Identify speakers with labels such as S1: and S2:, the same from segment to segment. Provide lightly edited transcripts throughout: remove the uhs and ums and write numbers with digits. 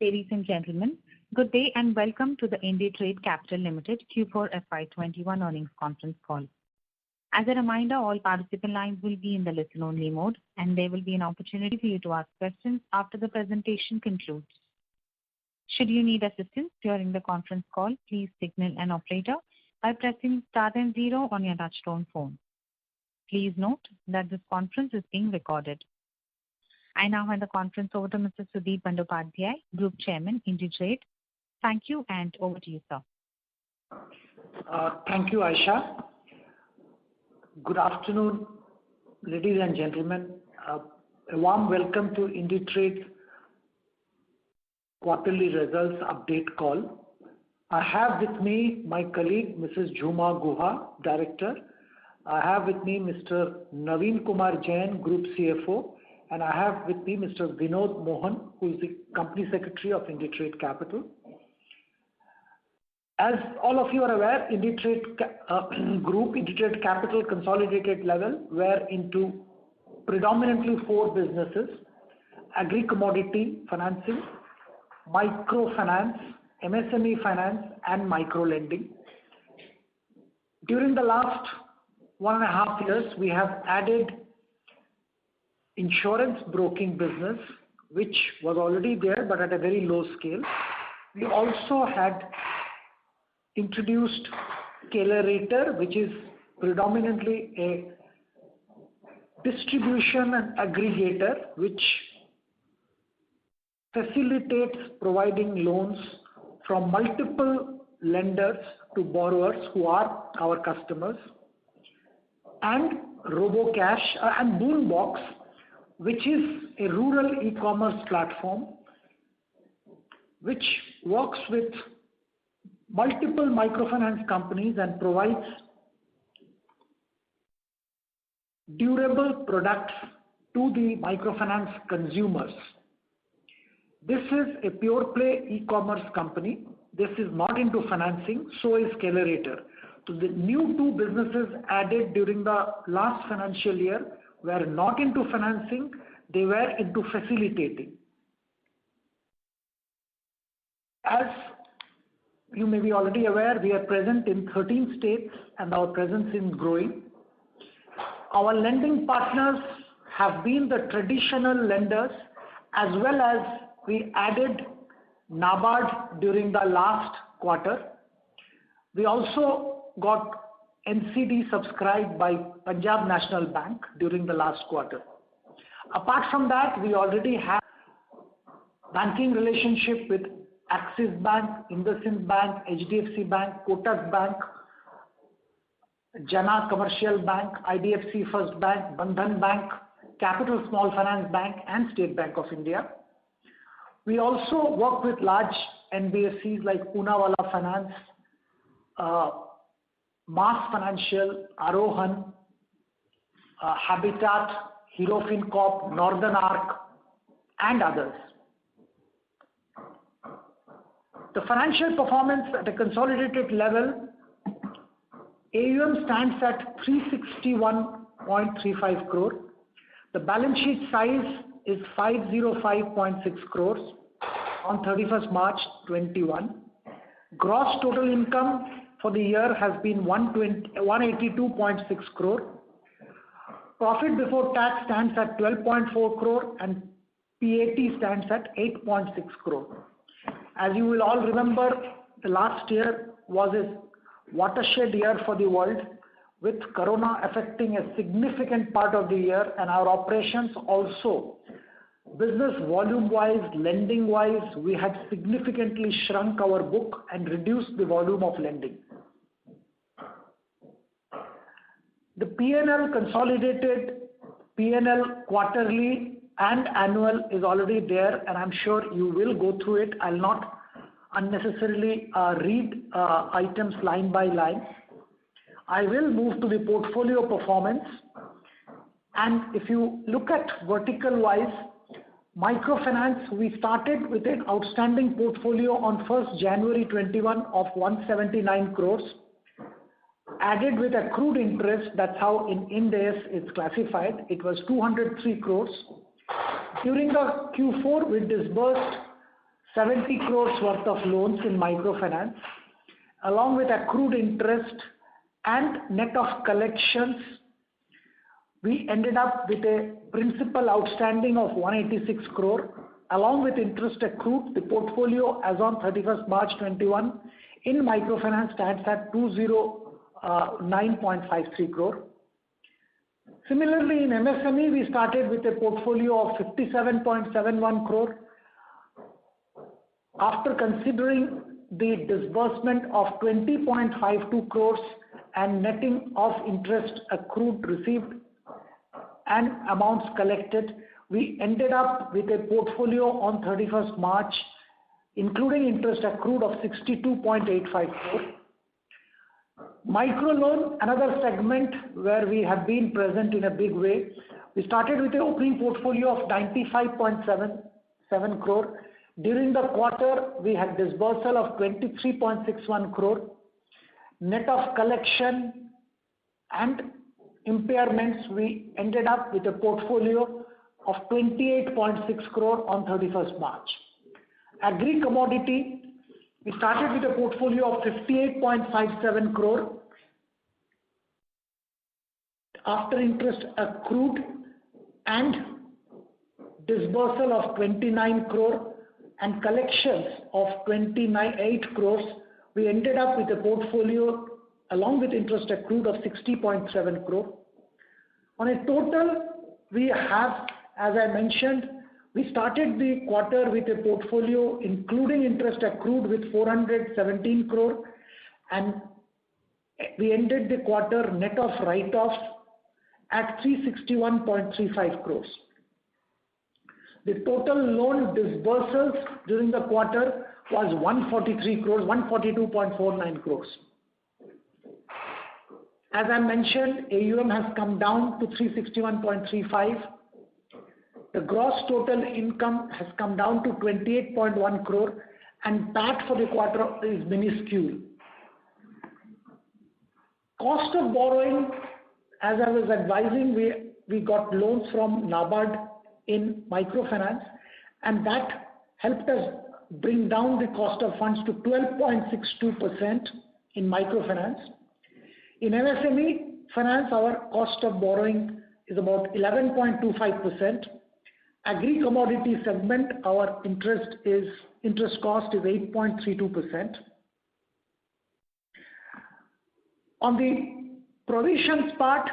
S1: Ladies and gentlemen, good day and welcome to the IndiTrade Capital Limited Q4 FY21 earnings conference call. As a reminder, all participant lines will be in the listen-only mode, and there will be an opportunity for you to ask questions after the presentation concludes. Should you need assistance during the conference call, please signal an operator by pressing star and 0 on your touchtone phone. Please note that this conference is being recorded. I now hand the conference over to Mr. Sudip Bandyopadhyay, Group Chairman, IndiTrade. Thank you, and over to you, sir.
S2: Thank you, Aisha. Good afternoon, ladies and gentlemen. A warm welcome to IndiTrade's quarterly results update call. I have with me my colleague, Mrs. Jhuma Guha, Director. I have with me Mr. Naveen Kumar Jain, Group CFO. And I have with me Mr. Vinod Mohan, who is the Company Secretary of IndiTrade Capital. As all of you are aware, IndiTrade Group, IndiTrade Capital consolidated level, were into predominantly 4 businesses: agri-commodity financing, microfinance, MSME finance, and micro-lending. During the last 1.5 years, we have added insurance broking business, which was already there but at a very low scale. We also had introduced Scalerator, which is predominantly a distribution and aggregator which facilitates providing loans from multiple lenders to borrowers who are our customers, and RoboCash and Boombox, which is a rural e-commerce platform which works with multiple microfinance companies and provides durable products to the microfinance consumers. This is a pure play e-commerce company. This is not into financing, so is Scalerator. So the new 2 businesses added during the last financial year were not into financing, they were into facilitating. As you may be already aware, we are present in 13 states and our presence is growing. Our lending partners have been the traditional lenders, as well as we added NABARD during the last quarter. We also got NCD subscribed by Punjab National Bank during the last quarter. Apart from that, we already have banking relationship with Axis Bank, IndusInd Bank, HDFC Bank, Kotak Bank, Jana Commercial Bank, IDFC First Bank, Bandhan Bank, Capital Small Finance Bank, and State Bank of India. We also work with large NBFCs like Poonawalla Finance, Mass Financial, Arohan, Habitat, Hero FinCorp, Northern Arc, and others. The financial performance at a consolidated level, AUM stands at 361.35 crore. The balance sheet size is 505.6 crores on 31st March 21. Gross total income for the year has been 182.6 crore. Profit before tax stands at 12.4 crore and PAT stands at 8.6 crore. As you will all remember, the last year was a watershed year for the world, with Corona affecting a significant part of the year, and our operations also, business volume wise, lending wise, we had significantly shrunk our book and reduced the volume of lending. The P&L consolidated, P&L quarterly and annual is already there, and I'm sure you will go through it. I'll not unnecessarily read items line by line. I will move to the portfolio performance, and if you look at vertical wise, microfinance, we started with an outstanding portfolio on 1st January 21 of 179 crores. Added with accrued interest, that's how in Ind AS it's classified, it was 203 crores. During the Q4, we disbursed 70 crores worth of loans in microfinance, along with accrued interest and net of collections. We ended up with a principal outstanding of 186 crore. Along with interest accrued, the portfolio as on 31st March 21 in microfinance stands at 209.53 crore. Similarly, in MSME, we started with a portfolio of 57.71 crore. After considering the disbursement of 20.52 crores and netting of interest accrued, received and amounts collected, we ended up with a portfolio on 31st March, including interest accrued of 62.85 crore. Microloan, another segment where we have been present in a big way. We started with an opening portfolio of 95.77 crore. During the quarter, we had disbursal of 23.61 crore. Net of collection and impairments, we ended up with a portfolio of 28.6 crore on 31st March. Agri commodity, we started with a portfolio of 58.57 crore. After interest accrued and disbursal of 29 crore and collections of 29.8 crores, we ended up with a portfolio along with interest accrued of 60.7 crore. On a total, we have, as I mentioned, we started the quarter with a portfolio including interest accrued with 417 crore, and we ended the quarter net of write-offs at 361.35 crores. The total loan disbursals during the quarter was 143 crores, 142.49 crores. As I mentioned, AUM has come down to 361.35. The gross total income has come down to 28.1 crore and PAT for the quarter is minuscule. Cost of borrowing, as I was advising, we got loans from NABARD in microfinance, and that helped us bring down the cost of funds to 12.62% in microfinance. In MSME finance, our cost of borrowing is about 11.25%. Agri commodity segment, our interest cost is 8.32%. On the provisions part,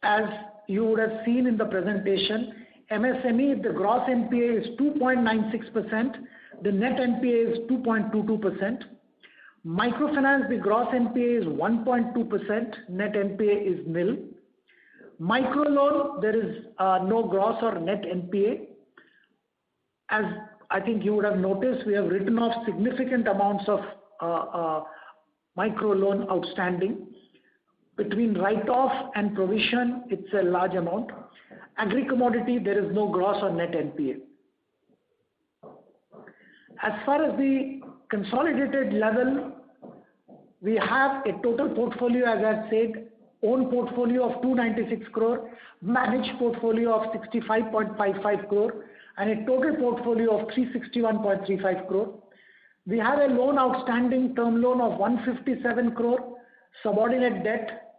S2: as you would have seen in the presentation, MSME, the gross NPA is 2.96%, the net NPA is 2.22%. Microfinance, the gross NPA is 1.2%, net NPA is nil. Microloan, there is no gross or net NPA. As I think you would have noticed, we have written off significant amounts of microloan outstanding. Between write-off and provision, it's a large amount. Agri commodity, there is no gross or net NPA. As far as the consolidated level, we have a total portfolio, as I said, own portfolio of 296 crore, managed portfolio of 65.55 crore, and a total portfolio of 361.35 crore. We have a loan outstanding, term loan of 157 crore, subordinate debt,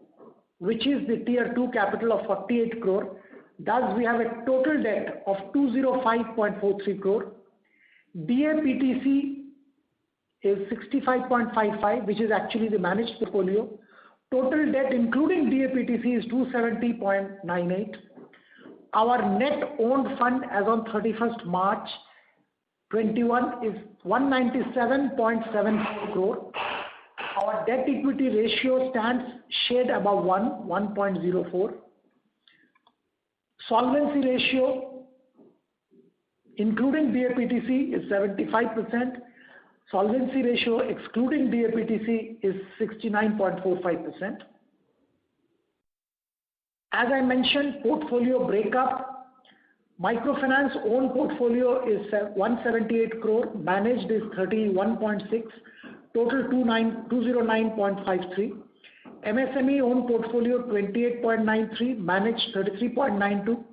S2: which is the tier 2 capital of 48 crore. Thus, we have a total debt of 205.43 crore. DAPTC is 65.55, which is actually the managed portfolio. Total debt including DAPTC is 270.98. Our net owned fund as on 31st March 21 is 197.74 crore. Our debt equity ratio stands shade above 1.04. Solvency ratio including DAPTC is 75%. Solvency ratio excluding DAPTC is 69.45%. As I mentioned, portfolio breakup, microfinance own portfolio is 178 crore, managed is 31.6, total 209.53. MSME own portfolio 28.93, managed 33.92,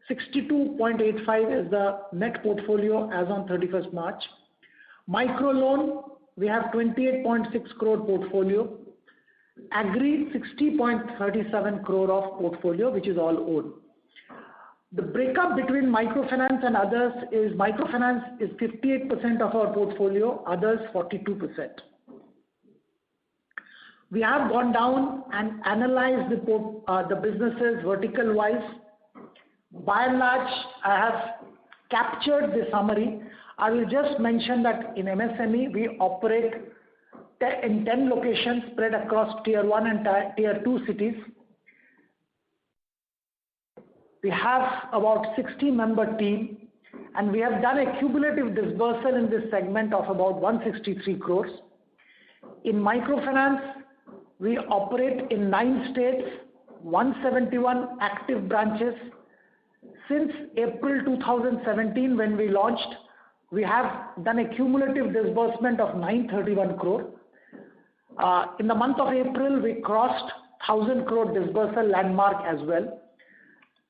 S2: 62.85 is the net portfolio as on 31st March. Micro loan, we have 28.6 crore portfolio. Agri, 60.37 crore of portfolio, which is all owned. The breakup between microfinance and others is microfinance is 58% of our portfolio, others 42%. We have gone down and analyzed the businesses vertical wise. By and large, I have captured the summary. I will just mention that in MSME, we operate in 10 locations spread across tier 1 and tier 2 cities. We have about 60-member team, and we have done a cumulative disbursal in this segment of about 163 crores. In microfinance, we operate in 9 states, 171 active branches. Since April 2017, when we launched, we have done a cumulative disbursement of 931 crore. In the month of April, we crossed 1,000 crore disbursal landmark as well.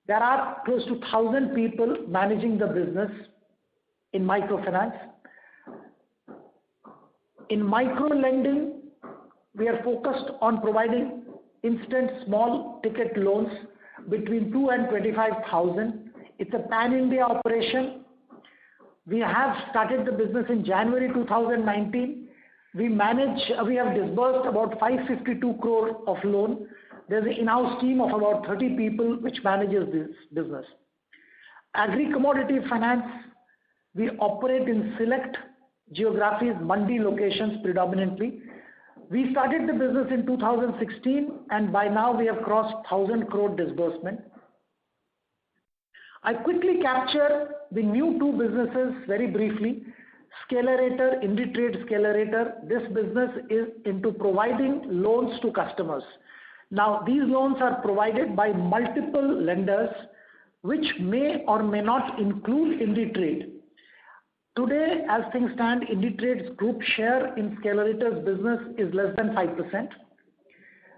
S2: There are close to 1,000 people managing the business in microfinance. In micro lending, we are focused on providing instant small ticket loans between 2 and 25,000. It's a pan-India operation. We have started the business in January 2019. We have disbursed about 552 crore of loan. There's an in-house team of about 30 people which manages this business. Agri-commodity finance, we operate in select geographies, mandi locations predominantly. We started the business in 2016 and by now we have crossed 1,000 crore disbursement. I quickly capture the new 2 businesses very briefly. Scalerator, IndiTrade Scalerator. This business is into providing loans to customers. Now, these loans are provided by multiple lenders, which may or may not include IndiTrade. Today, as things stand, IndiTrade's group share in Scalerator's business is less than 5%.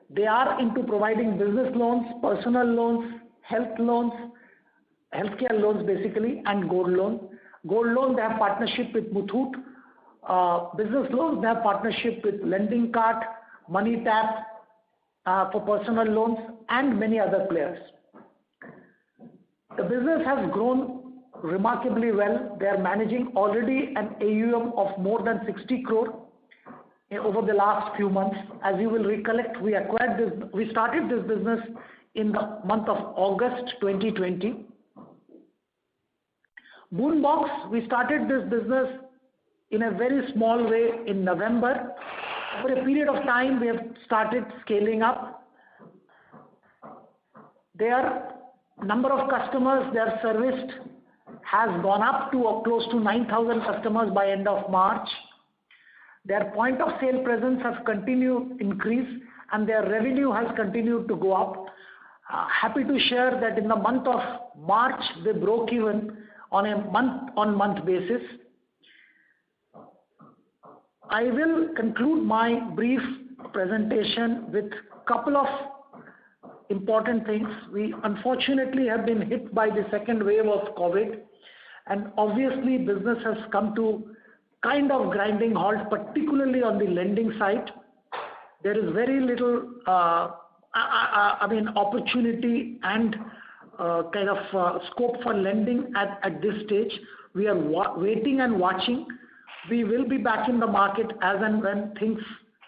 S2: They are into providing business loans, personal loans, health loans, healthcare loans basically, and gold loan. Gold loan, they have partnership with Muthoot. Business loans, they have partnership with Lending Cart, MoneyTap for personal loans, and many other players. The business has grown remarkably well. They are managing already an AUM of more than 60 crore over the last few months. As you will recollect, we started this business in the month of August 2020. Boonbox, we started this business in a very small way in November. Over a period of time, we have started scaling up. Their number of customers they have serviced has gone up to close to 9,000 customers by end of March. Their point of sale presence has continued to increase and their revenue has continued to go up. Happy to share that in the month of March, they broke even on a month-on-month basis. I will conclude my brief presentation with a couple of important things. We unfortunately have been hit by the second wave of COVID, and obviously business has come to kind of grinding halt, particularly on the lending side. There is very little opportunity and scope for lending at this stage. We are waiting and watching. We will be back in the market as and when things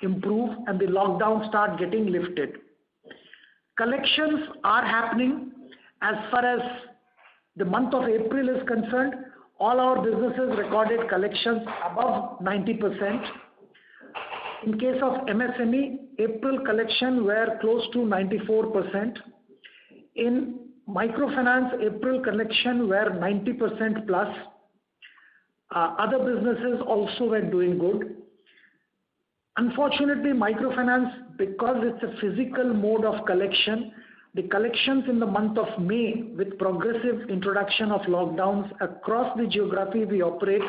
S2: improve and the lockdown start getting lifted. Collections are happening. As far as the month of April is concerned, all our businesses recorded collections above 90%. In case of MSME, April collection were close to 94%. In microfinance, April collection were 90% plus. Other businesses also were doing good. Unfortunately, microfinance, because it's a physical mode of collection, the collections in the month of May, with progressive introduction of lockdowns across the geography we operate,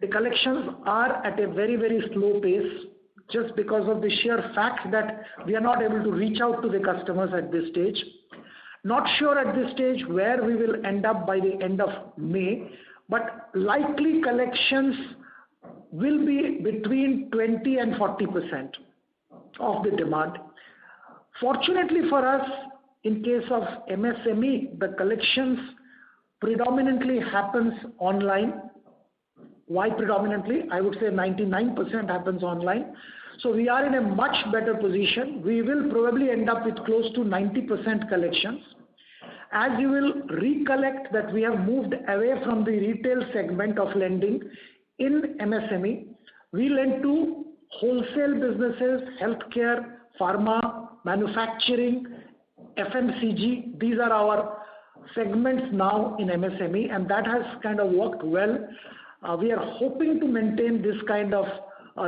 S2: the collections are at a very, very slow pace, just because of the sheer fact that we are not able to reach out to the customers at this stage. Not sure at this stage where we will end up by the end of May, but likely collections will be between 20 and 40% of the demand. Fortunately for us, in case of MSME, the collections predominantly happens online. Why predominantly? I would say 99% happens online. So we are in a much better position. We will probably end up with close to 90% collections. As you will recollect that we have moved away from the retail segment of lending in MSME. We lend to wholesale businesses, healthcare, pharma, manufacturing, FMCG. These are our segments now in MSME, and that has kind of worked well. We are hoping to maintain this kind of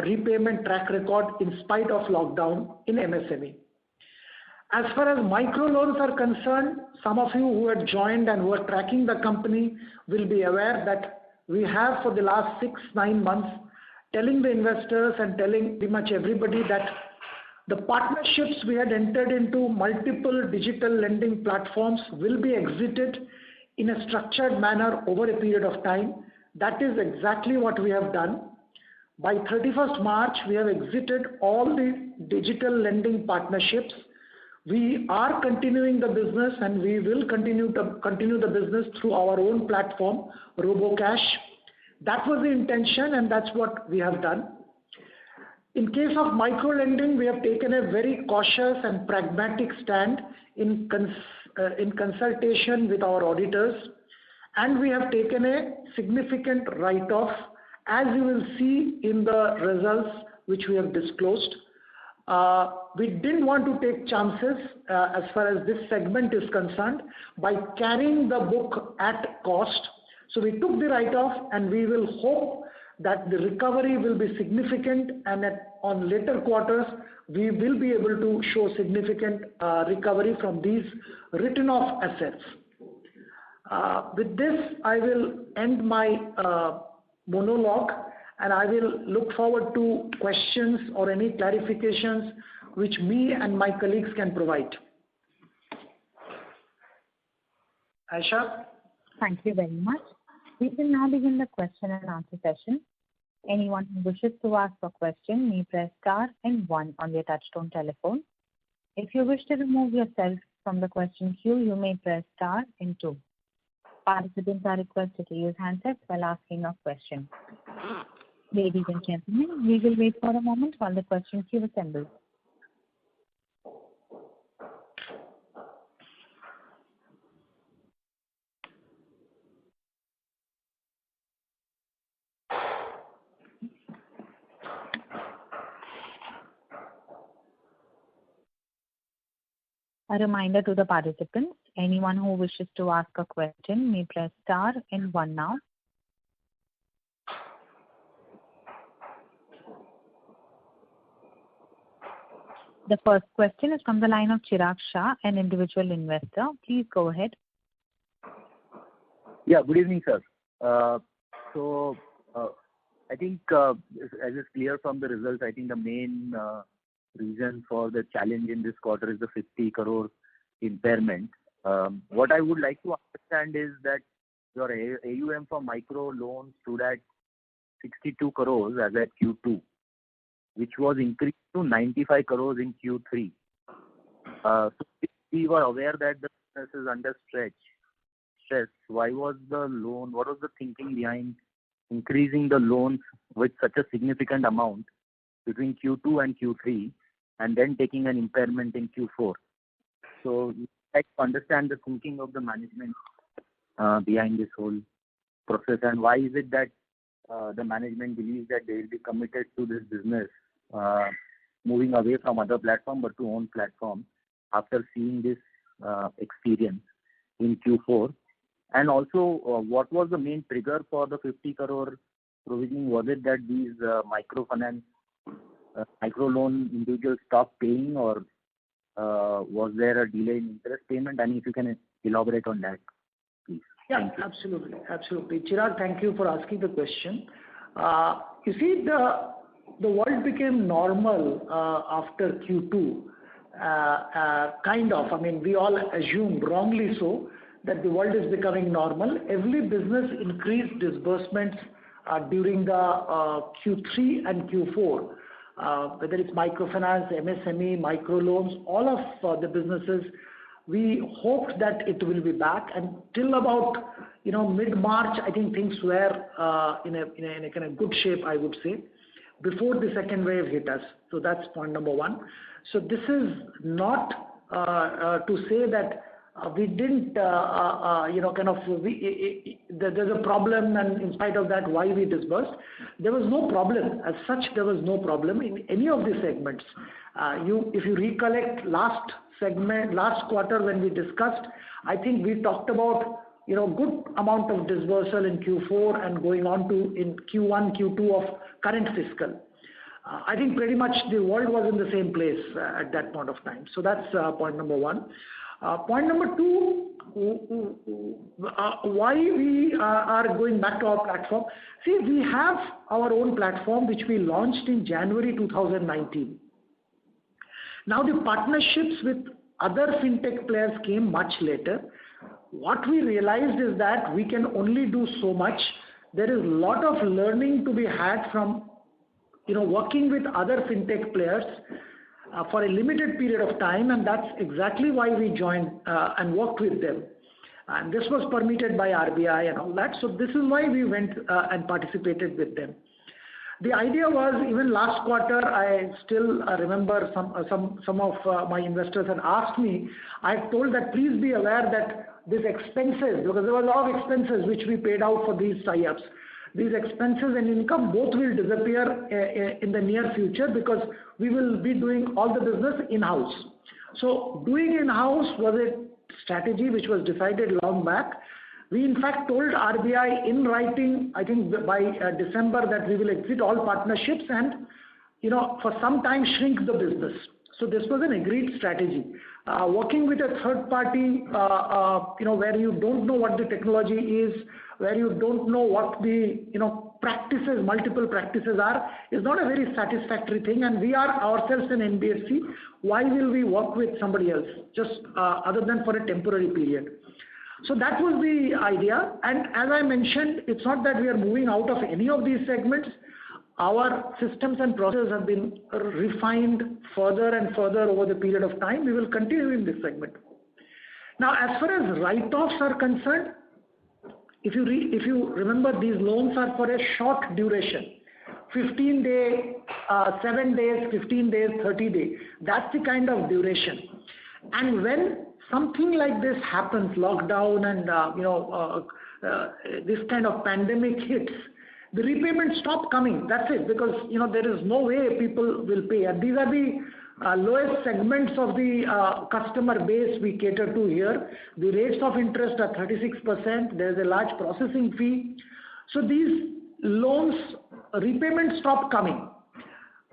S2: repayment track record in spite of lockdown in MSME. As far as microloans are concerned, some of you who had joined and who are tracking the company will be aware that we have for the last 6-9 months telling the investors and telling pretty much everybody that the partnerships we had entered into multiple digital lending platforms will be exited in a structured manner over a period of time. That is exactly what we have done. By 31st March, we have exited all the digital lending partnerships. We are continuing the business and we will continue the business through our own platform, RoboCash. That was the intention and that's what we have done. In case of micro lending, we have taken a very cautious and pragmatic stand in consultation with our auditors, and we have taken a significant write-off, as you will see in the results which we have disclosed. We didn't want to take chances as far as this segment is concerned by carrying the book at cost. So we took the write-off and we will hope that the recovery will be significant, and on later quarters we will be able to show significant recovery from these written off assets. With this, I will end my monologue and I will look forward to questions or any clarifications which me and my colleagues can provide. Aisha?
S1: Thank you very much. We will now begin the question and answer session. Anyone who wishes to ask a question may press star and 1 on their touchtone telephone. If you wish to remove yourself from the question queue, you may press star and 2. Participants are requested to use handsets while asking a question. Ladies and gentlemen, we will wait for a moment while the question queue assembles. A reminder to the participants, anyone who wishes to ask a question may press star and 1 now. The first question is from the line of Chirag Shah, an individual investor. Please go ahead.
S3: Yeah, good evening, sir. I think as is clear from the results, I think the main reason for the challenge in this quarter is the 50 crore impairment. What I would like to understand is that your AUM for micro loans stood at 62 crores as at Q2, which was increased to 95 crores in Q3. So if we were aware that the business is under stress, what was the thinking behind increasing the loans with such a significant amount between Q2 and Q3 and then taking an impairment in Q4? So I'd like to understand the thinking of the management behind this whole process, and why is it that the management believes that they will be committed to this business, moving away from other platform but to own platform after seeing this experience in Q4? And also, what was the main trigger for the 50 crore provisioning? Was it that these microfinance, micro loan individuals stopped paying, or was there a delay in interest payment? And if you can elaborate on that, please.
S2: Yeah, absolutely. Chirag, thank you for asking the question. You see, the world became normal after Q2. Kind of. I mean, we all assumed, wrongly so, that the world is becoming normal. Every business increased disbursements during the Q3 and Q4, whether it's microfinance, MSME, microloans, all of the businesses, we hoped that it will be back. And till about mid-March, I think things were in a kind of good shape, I would say, before the second wave hit us. So that's point number one. So this is not to say that we didn't, there's a problem, and in spite of that, why we disbursed. There was no problem. As such, there was no problem in any of the segments. If you recollect last quarter when we discussed, I think we talked about good amount of disbursal in Q4 and going on to in Q1, Q2 of current fiscal. I think pretty much the world was in the same place at that point of time. So that's point number one. Point number two, why we are going back to our platform. See, we have our own platform which we launched in January 2019. Now the partnerships with other fintech players came much later. What we realized is that we can only do so much. There is a lot of learning to be had from working with other fintech players for a limited period of time, and that's exactly why we joined and worked with them. And this was permitted by RBI and all that. So this is why we went and participated with them. The idea was, even last quarter, I still remember some of my investors had asked me. I told that please be aware that these expenses, because there were a lot of expenses which we paid out for these tie-ups. These expenses and income both will disappear in the near future, because we will be doing all the business in-house. So doing in-house was a strategy which was decided long back. We in fact told RBI in writing, I think by December, that we will exit all partnerships and for some time shrink the business. So this was an agreed strategy. Working with a third party, where you don't know what the technology is, where you don't know what the practices, multiple practices are, is not a very satisfactory thing. And we are ourselves an NBFC. Why will we work with somebody else, just other than for a temporary period? So that was the idea. And as I mentioned, it's not that we are moving out of any of these segments. Our systems and processes have been refined further and further over the period of time. We will continue in this segment. Now, as far as write-offs are concerned, if you remember, these loans are for a short duration, 15 days, 7 days, 15 days, 30 days. That's the kind of duration. And when something like this happens, lockdown and this kind of pandemic hits, the repayments stop coming. That's it, because there is no way people will pay. And these are the lowest segments of the customer base we cater to here. The rates of interest are 36%. There is a large processing fee. So these loans, repayments stop coming.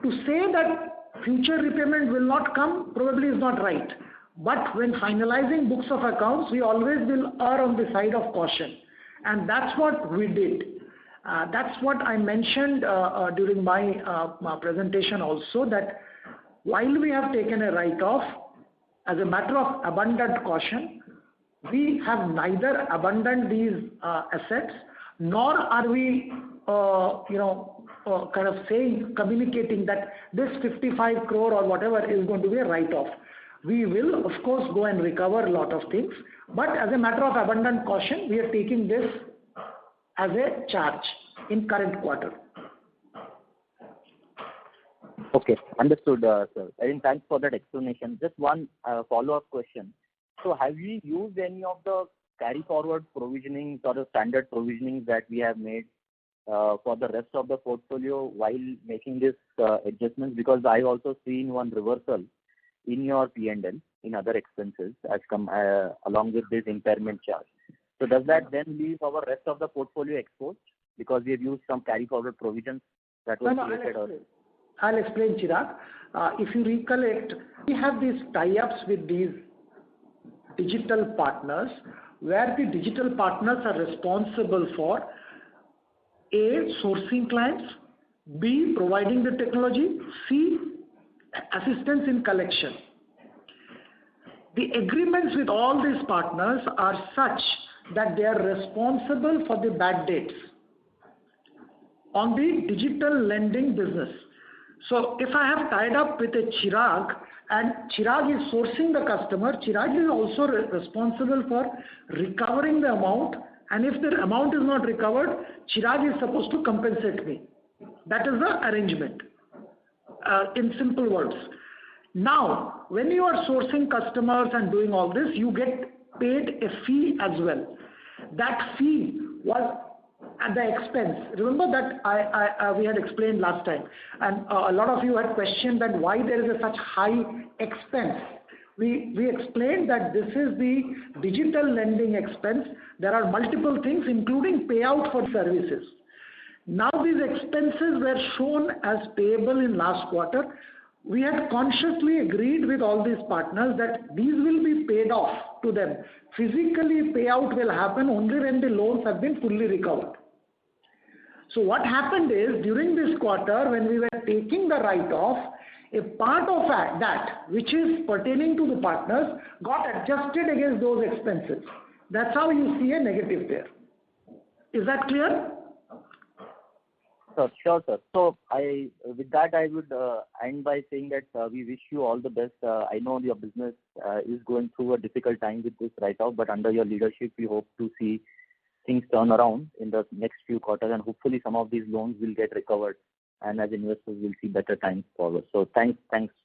S2: To say that future repayment will not come probably is not right. But when finalizing books of accounts, we always will err on the side of caution. And that's what we did. That's what I mentioned during my presentation also, that while we have taken a write-off, as a matter of abundant caution, we have neither abandoned these assets, nor are we kind of communicating that this 55 crore or whatever is going to be a write-off. We will, of course, go and recover a lot of things. But as a matter of abundant caution, we are taking this as a charge in current quarter.
S3: Okay, understood, sir. Thanks for that explanation. Just one follow-up question. So have you used any of the carry-forward provisionings or the standard provisionings that we have made for the rest of the portfolio while making this adjustments? Because I also seen one reversal in your P&L in other expenses as come along with this impairment charge. So does that then leave our rest of the portfolio exposed because we have used some carry-forward provisions that were created?
S2: I'll explain, Chirag. If you recollect, we have these tie-ups with these digital partners, where the digital partners are responsible for A, sourcing clients, B, providing the technology, C, assistance in collection. The agreements with all these partners are such that they are responsible for the bad debts. on the digital lending business. So if I have tied up with a Chirag and Chirag is sourcing the customer, Chirag is also responsible for recovering the amount, and if the amount is not recovered, Chirag is supposed to compensate me. That is the arrangement, in simple words. Now, when you are sourcing customers and doing all this, you get paid a fee as well. That fee was at the expense. Remember that we had explained last time, and a lot of you had questioned that why there is a such high expense. We explained that this is the digital lending expense. There are multiple things, including payout for services. Now these expenses were shown as payable in last quarter. We had consciously agreed with all these partners that these will be paid off to them. Physically, payout will happen only when the loans have been fully recovered. So what happened is, during this quarter, when we were taking the write-off, a part of that, which is pertaining to the partners, got adjusted against those expenses. That's how you see a negative there. Is that clear?
S3: Sure, sir. So with that, I would end by saying that we wish you all the best. I know your business is going through a difficult time with this write-off, but under your leadership, we hope to see things turn around in the next few quarters, and hopefully some of these loans will get recovered, and as investors will see better times forward. So thanks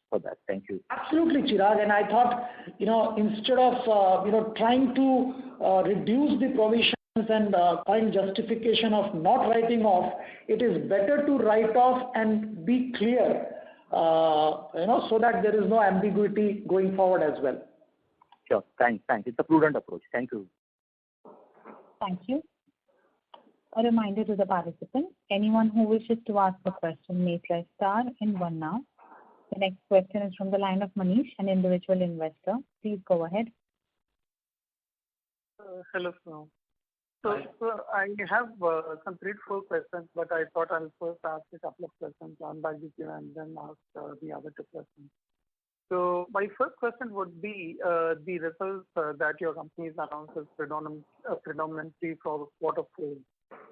S3: for that. Thank you.
S2: Absolutely, Chirag. And I thought, instead of trying to reduce the provisions and find justification of not writing off, it is better to write off and be clear, so that there is no ambiguity going forward as well.
S3: Sure. Thanks. It's a prudent approach. Thank you.
S1: Thank you. A reminder to the participants, anyone who wishes to ask a question may press star and 1 now. The next question is from the line of Manish, an individual investor. Please go ahead.
S4: Hello, sir. So I have some 3 to 4 questions, but I thought I'll first ask a couple of questions on Bajaj and then ask the other 2 questions. So my first question would be the results that your company announces predominantly for quarter 4.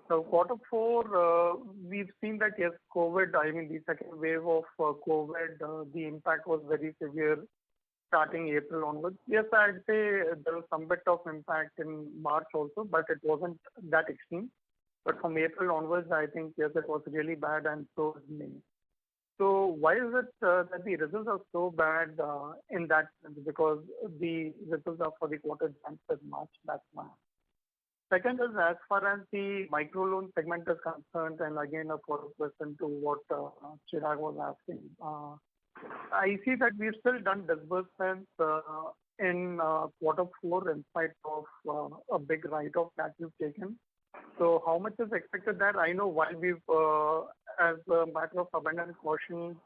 S4: So quarter 4, we've seen that yes, COVID, the second wave of COVID, the impact was very severe starting April onwards. Yes, I'd say there was some bit of impact in March also, but it wasn't that extreme. But from April onwards, I think yes, it was really bad, and so was May. So why is it that the results are so bad in that sense? Because the results are for the quarter January March. That's one. Second is, as far as the microloan segment is concerned, and again a follow-up question to what Chirag was asking. I see that we've still done disbursements in quarter 4 in spite of a big write-off that we've taken. So how much is expected there? I know while we've, as a matter of abundant caution,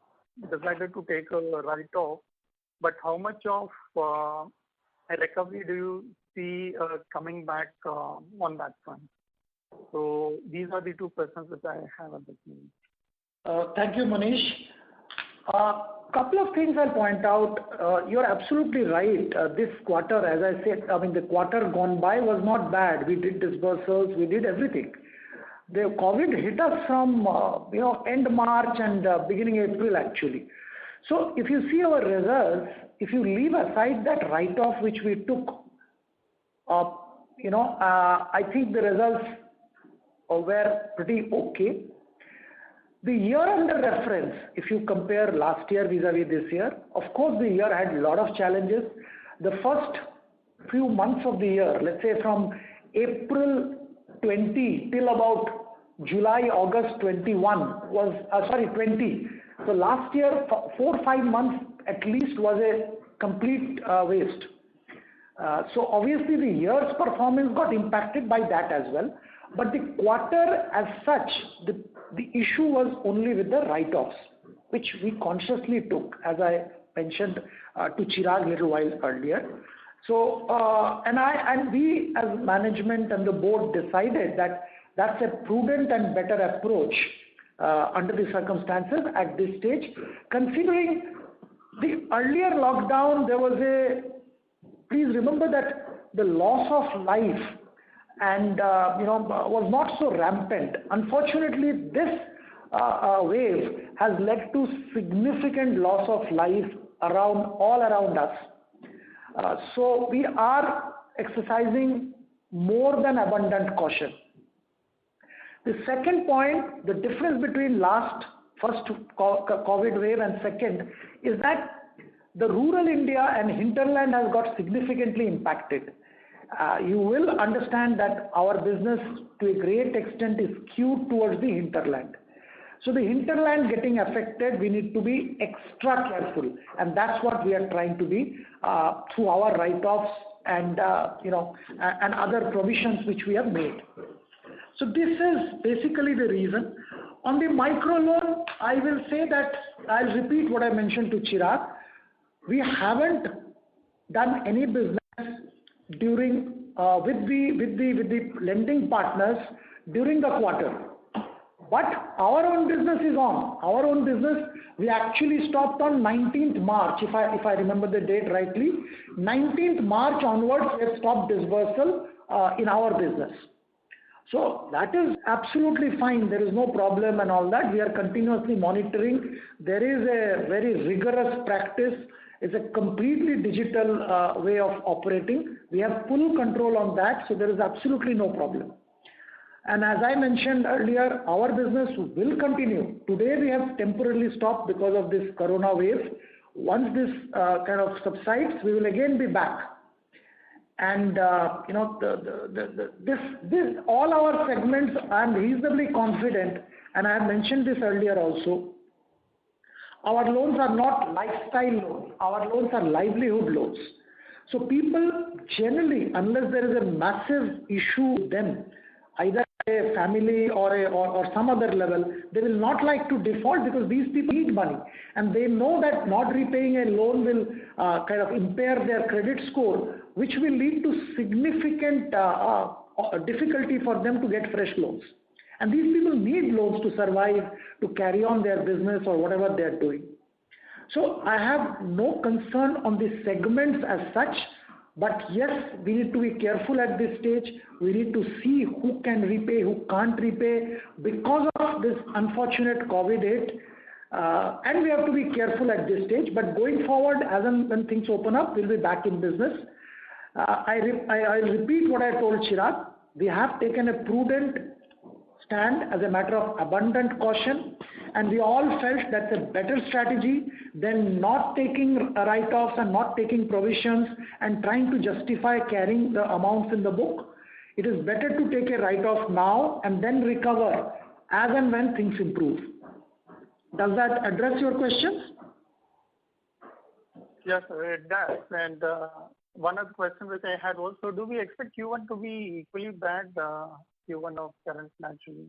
S4: decided to take a write-off, but how much of a recovery do you see coming back on that front? So these are the 2 questions that I have at this moment.
S2: Thank you, Manish. Couple of things I'll point out. You're absolutely right. This quarter, as I said, the quarter gone by was not bad. We did disbursements, we did everything. The COVID hit us from end March and beginning April actually. So if you see our results, if you leave aside that write-off which we took, I think the results were pretty okay. The year under reference, if you compare last year vis-a-vis this year, of course the year had a lot of challenges. The first few months of the year, let's say from April 20 till about July, August 21 was, 20. So last year, 4 or 5 months at least was a complete waste. So obviously the year's performance got impacted by that as well. But the quarter as such, the issue was only with the write-offs, which we consciously took, as I mentioned to Chirag a little while earlier. So, and we as management and the board decided that that's a prudent and better approach under the circumstances at this stage. Considering the earlier lockdown, there was please remember that the loss of life and was not so rampant. Unfortunately, this wave has led to significant loss of life all around us. So we are exercising more than abundant caution. The second point, the difference between first COVID wave and second, is that the rural India and hinterland has got significantly impacted. You will understand that our business to a great extent is skewed towards the hinterland. So the hinterland getting affected, we need to be extra careful, and that's what we are trying to be through our write-offs and and other provisions which we have made. So this is basically the reason. On the micro loan, I will say that I'll repeat what I mentioned to Chirag. We haven't done any business during with the lending partners during the quarter. But our own business is on. Our own business, we actually stopped on 19th March, if I remember the date rightly. 19th March onwards, we have stopped disbursal in our business. So that is absolutely fine. There is no problem and all that. We are continuously monitoring. There is a very rigorous practice. It's a completely digital way of operating. We have full control on that, so there is absolutely no problem. And as I mentioned earlier, our business will continue. Today we have temporarily stopped because of this corona wave. Once this kind of subsides, we will again be back. And this all our segments, I am reasonably confident, and I have mentioned this earlier also. Our loans are not lifestyle loans. Our loans are livelihood loans. So people generally, unless there is a massive issue with them, either a family or some other level, they will not like to default because these people need money. And they know that not repaying a loan will kind of impair their credit score, which will lead to significant difficulty for them to get fresh loans. And these people need loans to survive, to carry on their business or whatever they are doing. So I have no concern on the segments as such, but yes, we need to be careful at this stage. We need to see who can repay, who can't repay because of this unfortunate COVID hit. And we have to be careful at this stage. But going forward, as and when things open up, we'll be back in business. I'll repeat what I told Chirag. We have taken a prudent stand as a matter of abundant caution, and we all felt that's a better strategy than not taking write-offs and not taking provisions and trying to justify carrying the amounts in the book. It is better to take a write-off now and then recover as and when things improve. Does that address your questions?
S4: Yes, it does. And one other question which I had also, do we expect Q1 to be equally bad, Q1 of current financial year?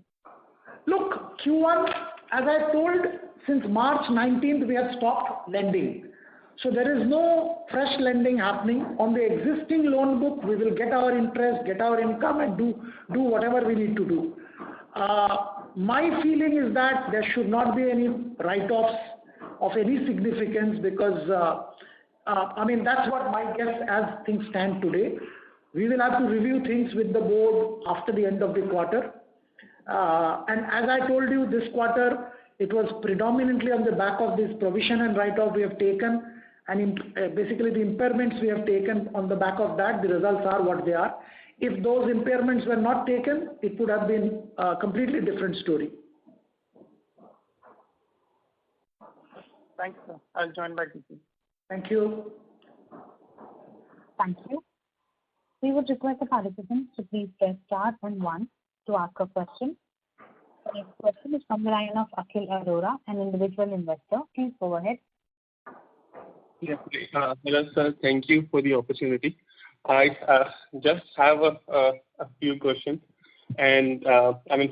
S2: Look, Q1, as I told, since March 19th, we have stopped lending. So there is no fresh lending happening. On the existing loan book, we will get our interest, get our income and do whatever we need to do. My feeling is that there should not be any write-offs of any significance because, that's what my guess as things stand today. We will have to review things with the board after the end of the quarter. And as I told you, this quarter, it was predominantly on the back of this provision and write-off we have taken, and basically the impairments we have taken on the back of that, the results are what they are. If those impairments were not taken, it would have been a completely different story.
S4: Thanks, sir. I'll join back with you.
S2: Thank you.
S1: Thank you. We would request the participants to please press star and 1 to ask a question. The next question is from the line of Akhil Arora, an individual investor. Please go ahead.
S5: Yes, hello sir. Thank you for the opportunity. I just have a few questions. And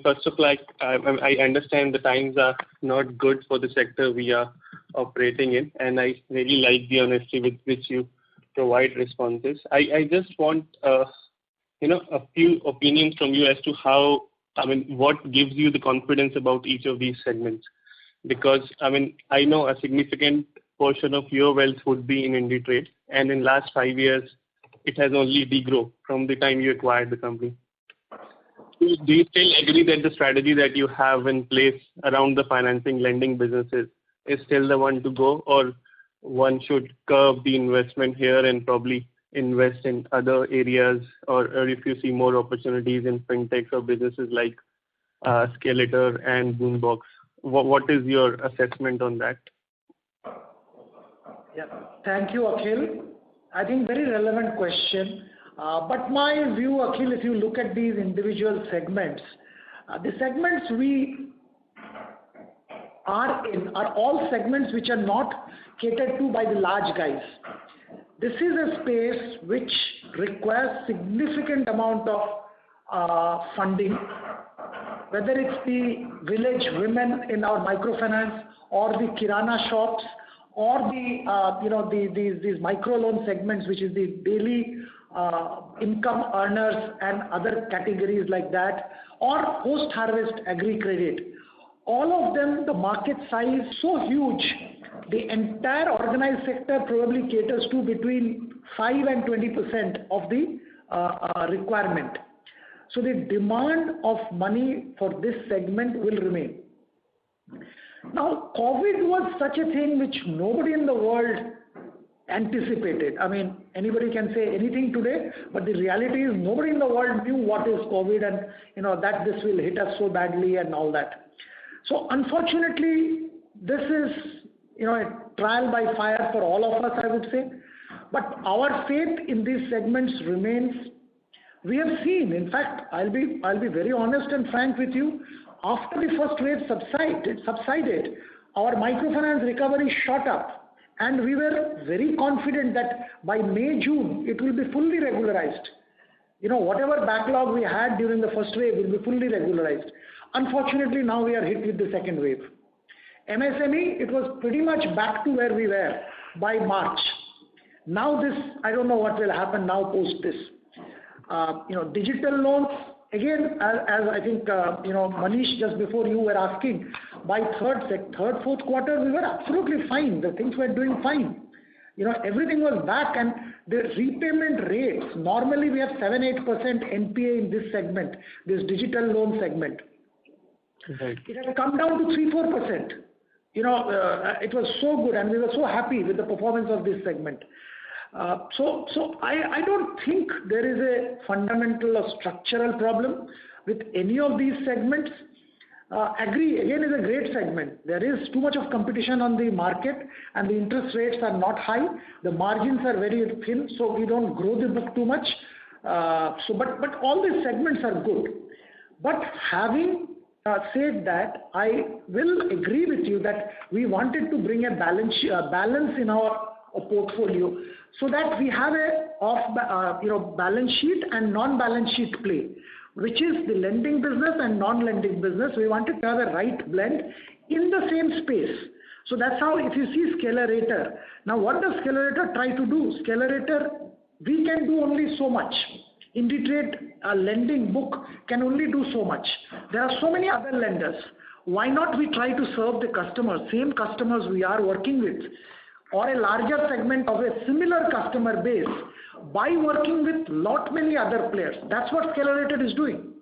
S5: first of all, I understand the times are not good for the sector we are operating in, and I really like the honesty with which you provide responses. I just want a few opinions from you as to how, what gives you the confidence about each of these segments. Because, I know a significant portion of your wealth would be in IndiTrade, and in last 5 years, it has only degrown from the time you acquired the company. do you still agree that the strategy that you have in place around the financing lending businesses is still the one to go, or one should curb the investment here and probably invest in other areas, or if you see more opportunities in fintechs or businesses like Scalator and Boombox? What is your assessment on that?
S2: Yeah. Thank you, Akhil. I think very relevant question. But my view, Akhil, if you look at these individual segments, the segments we are in are all segments which are not catered to by the large guys. This is a space which requires significant amount of funding, whether it's the village women in our microfinance or the kirana shops or these micro loan segments, which is the daily income earners and other categories like that, or post-harvest agri credit. All of them, the market size so huge, the entire organized sector probably caters to between 5 and 20% of the requirement. So the demand of money for this segment will remain. Now, COVID was such a thing which nobody in the world anticipated. I mean, anybody can say anything today, but the reality is nobody in the world knew what is COVID and that this will hit us so badly and all that. So unfortunately, this is a trial by fire for all of us, I would say. But our faith in these segments remains. We have seen, in fact, I'll be very honest and frank with you. After the first wave subsided, our microfinance recovery shot up, and we were very confident that by May, June, it will be fully regularized. Whatever backlog we had during the first wave will be fully regularized. Unfortunately, now we are hit with the second wave. MSME, it was pretty much back to where we were by March. Now this, I don't know what will happen now post this. Digital loans, again, as I think, Manish, just before you were asking, by third, fourth quarter, we were absolutely fine. The things were doing fine. Everything was back, and the repayment rates, normally we have 7-8% NPA in this segment, this digital loan segment.
S5: Right.
S2: It has come down to 3-4%. It was so good, and we were so happy with the performance of this segment. So I don't think there is a fundamental or structural problem with any of these segments. Agri, again, is a great segment. There is too much of competition on the market, and the interest rates are not high. The margins are very thin, so we don't grow the book too much. But all these segments are good. But having said that, I will agree with you that we wanted to bring a balance in our portfolio, so that we have a balance sheet and non-balance sheet play, which is the lending business and non-lending business. We wanted to have a right blend in the same space. So that's how, if you see Scalator, now what does Scalator try to do? Scalator, we can do only so much. IndiTrade lending book can only do so much. There are so many other lenders. Why not we try to serve the customers, same customers we are working with, or a larger segment of a similar customer base by working with many other players? That's what Scalator is doing.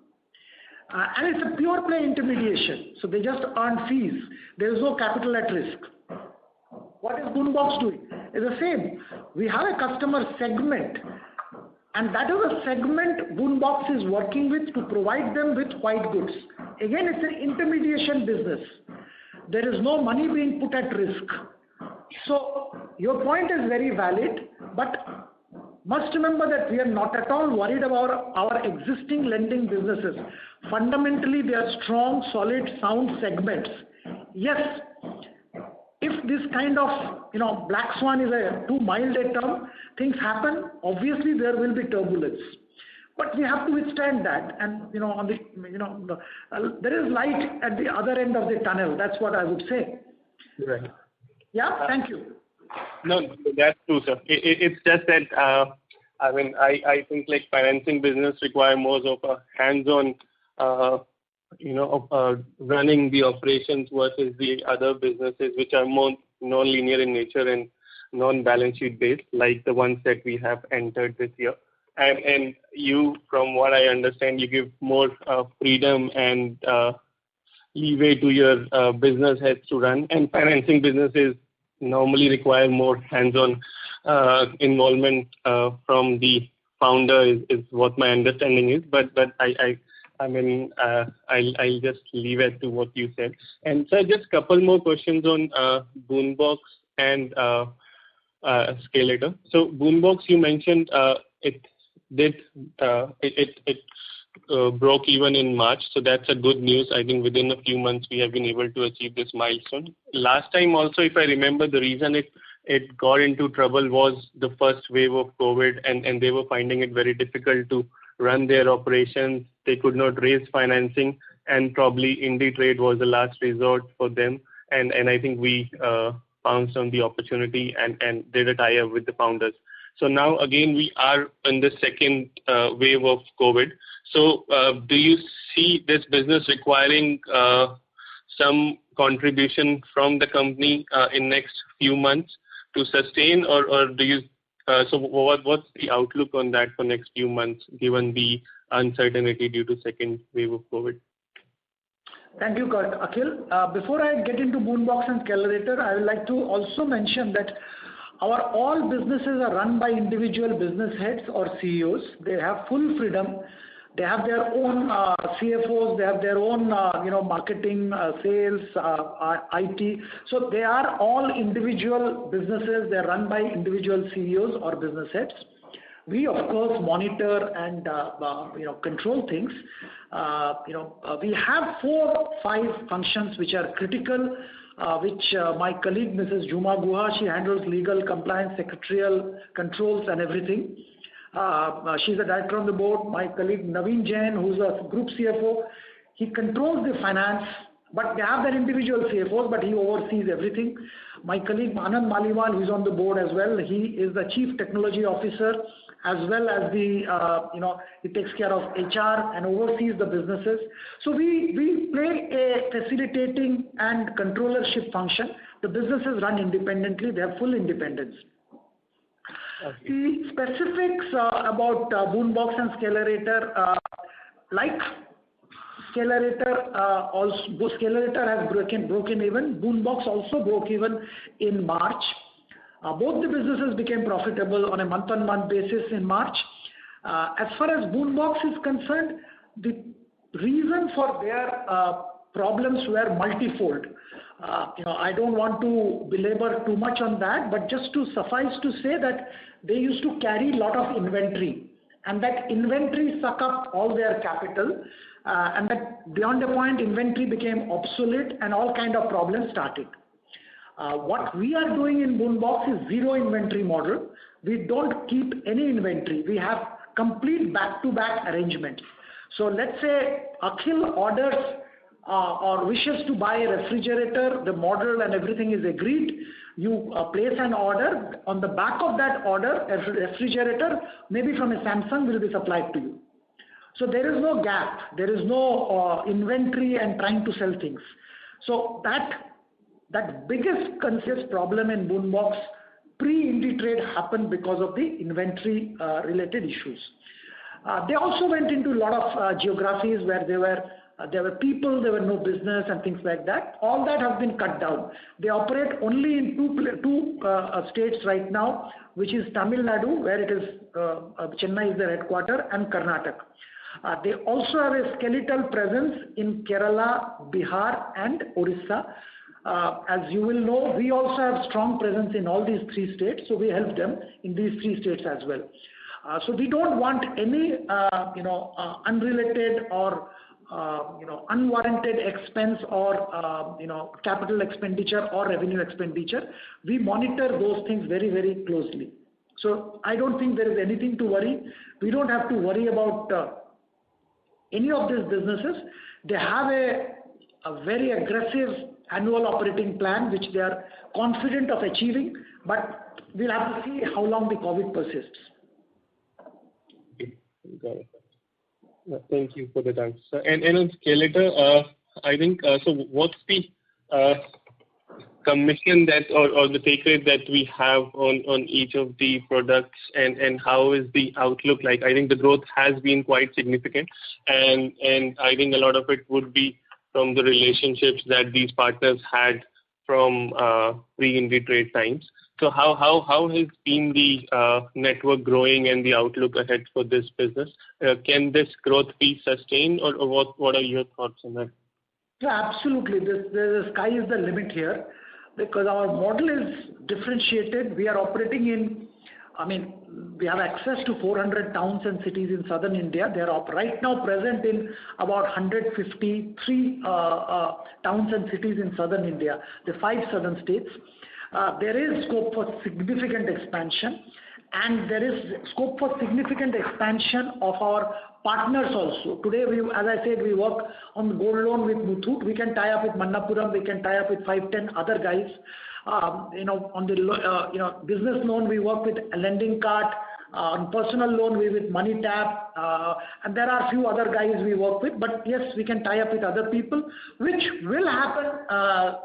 S2: And it's a pure play intermediation. So they just earn fees. There is no capital at risk. What is Boombox doing? It's the same. We have a customer segment, and that is a segment Boombox is working with to provide them with white goods. Again, it's an intermediation business. There is no money being put at risk. So your point is very valid, but must remember that we are not at all worried about our existing lending businesses. Fundamentally, they are strong, solid, sound segments. Yes, if this kind of black swan is a too mild a term, things happen. Obviously, there will be turbulence, but we have to withstand that. And there is light at the other end of the tunnel. That's what I would say.
S5: Right.
S2: Yeah. Thank you.
S5: No, that's true, sir. It's just that I think like financing business require more of a hands-on, running the operations versus the other businesses which are more non-linear in nature and non-balance sheet based, like the ones that we have entered this year. and you, from what I understand, you give more freedom and leeway to your business heads to run, and financing businesses normally require more hands-on involvement from the founder is what my understanding is. But I'll just leave it to what you said. And sir, just couple more questions on Boonbox and Scalator. So Boonbox, you mentioned it broke even in March, so that's a good news. I think within a few months we have been able to achieve this milestone. Last time also, if I remember, the reason it got into trouble was the first wave of COVID, and they were finding it very difficult to run their operations. They could not raise financing, and probably IndiTrade was the last resort for them. And I think we pounced on the opportunity and did a tie-up with the founders. So now again we are in the second wave of COVID. So do you see this business requiring some contribution from the company in next few months to sustain, or do you? So what's the outlook on that for next few months, given the uncertainty due to second wave of COVID?
S2: Thank you, Akhil. Before I get into Boonbox and Scalator, I would like to also mention that our all businesses are run by individual business heads or CEOs. They have full freedom. They have their own CFOs. They have their own, marketing, sales, IT. So they are all individual businesses. They are run by individual CEOs or business heads. We of course monitor and control things. We have 4-5 functions which are critical, which my colleague Mrs. Juma Guha, she handles legal, compliance, secretarial, controls and everything. She's a director on the board. My colleague Naveen Jain, who's a group CFO, he controls the finance, but they have their individual CFOs, but he oversees everything. My colleague Anand Maliwal, who's on the board as well, he is the chief technology officer, as well as the, he takes care of HR and oversees the businesses. So we play a facilitating and controllership function. The businesses run independently. They have full independence. Okay. The specifics about Boonbox and Scalator, like Scalator, Scalator has broken even. Boonbox also broke even in March. Both the businesses became profitable on a month-on-month basis in March. As far as Boonbox is concerned, the reason for their problems were multifold. I don't want to belabor too much on that, but just to suffice to say that they used to carry a lot of inventory, and that inventory sucked up all their capital, and that beyond a point inventory became obsolete and all kind of problems started. What we are doing in Boonbox is zero inventory model. We don't keep any inventory. We have complete back-to-back arrangements. So let's say Akhil orders or wishes to buy a refrigerator, the model and everything is agreed. You place an order. On the back of that order, a refrigerator, maybe from a Samsung, will be supplied to you. So there is no gap. There is no inventory and trying to sell things. So that biggest conscious problem in Boonbox pre-IndiTrade happened because of the inventory related issues. They also went into a lot of geographies where there were people, there were no business and things like that. All that has been cut down. They operate only in two states right now, which is Tamil Nadu, where it is Chennai is their headquarters, and Karnataka. They also have a skeletal presence in Kerala, Bihar and Orissa. As you will know, we also have strong presence in all these 3 states, so we help them in these 3 states as well. So we don't want any unrelated or unwarranted expense or capital expenditure or revenue expenditure. We monitor those things very, very closely. So I don't think there is anything to worry. We don't have to worry about any of these businesses. They have a very aggressive annual operating plan which they are confident of achieving, but we'll have to see how long the COVID persists.
S5: Got it. Thank you for the answer. And on Scalator, I think, so what's the commission that or the take rate that we have on each of the products, and how is the outlook like? I think the growth has been quite significant, and I think a lot of it would be from the relationships that these partners had from pre-IndiTrade times. So how has been the network growing and the outlook ahead for this business? Can this growth be sustained, or what are your thoughts on that?
S2: Yeah, absolutely. The sky is the limit here because our model is differentiated. We are operating in, we have access to 400 towns and cities in southern India. They are right now present in about 153 towns and cities in southern India, the 5 southern states. There is scope for significant expansion, and there is scope for significant expansion of our partners also. Today, as I said, we work on the gold loan with Muthoot. We can tie up with Manappuram. We can tie up with 5-10 other guys. On the business loan, we work with Lending Cart. On personal loan, we with MoneyTap, and there are a few other guys we work with. But yes, we can tie up with other people, which will happen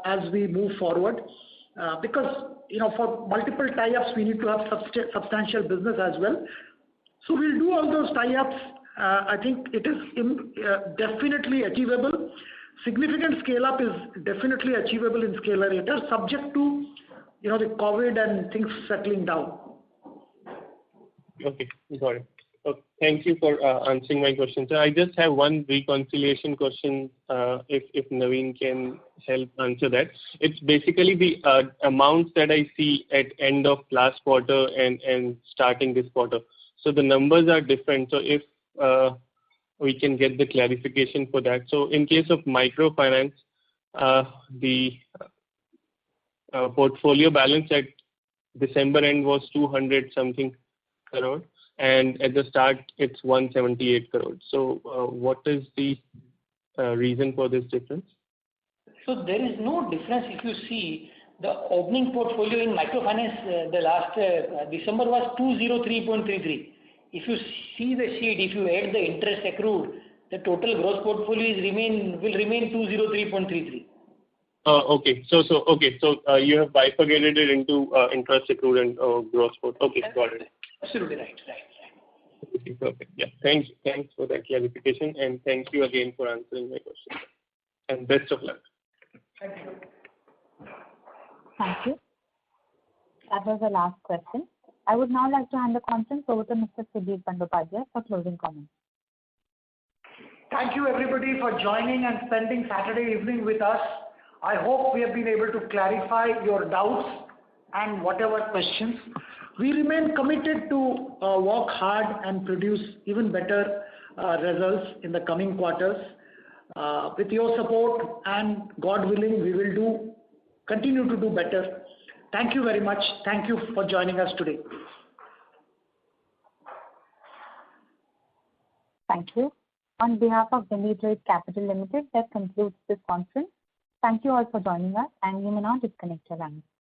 S2: as we move forward. Because for multiple tie-ups, we need to have substantial business as well. So we'll do all those tie-ups. I think it is definitely achievable. Significant scale-up is definitely achievable in Scalerator, subject to the COVID and things settling down.
S5: Okay, got it. Okay, thank you for answering my question. So I just have one reconciliation question, if Naveen can help answer that. It's basically the amounts that I see at end of last quarter and starting this quarter. So the numbers are different. So if we can get the clarification for that. So in case of microfinance, the portfolio balance at December end was 200 something crore, and at the start it's 178 crore. So what is the reason for this difference?
S6: So there is no difference. If you see the opening portfolio in microfinance, the last December was 203.33. If you see the sheet, if you add the interest accrued, the total gross portfolio will remain 203.33.
S5: Okay. So you have bifurcated it into interest accrued and gross portfolio. Okay, got it.
S6: Absolutely right.
S5: Okay, perfect. Yeah, thanks for that clarification, and thank you again for answering my question. And best of luck.
S2: Thank you.
S1: Thank you. That was the last question. I would now like to hand the conference over to Mr. Sudhir Bandyopadhyay for closing comments.
S2: Thank you everybody for joining and spending Saturday evening with us. I hope we have been able to clarify your doubts and whatever questions. We remain committed to work hard and produce even better results in the coming quarters. With your support and God willing, we will continue to do better. Thank you very much. Thank you for joining us today.
S1: Thank you. On behalf of IndiTrade Capital Limited, that concludes this conference. Thank you all for joining us, and you may now disconnect your lines.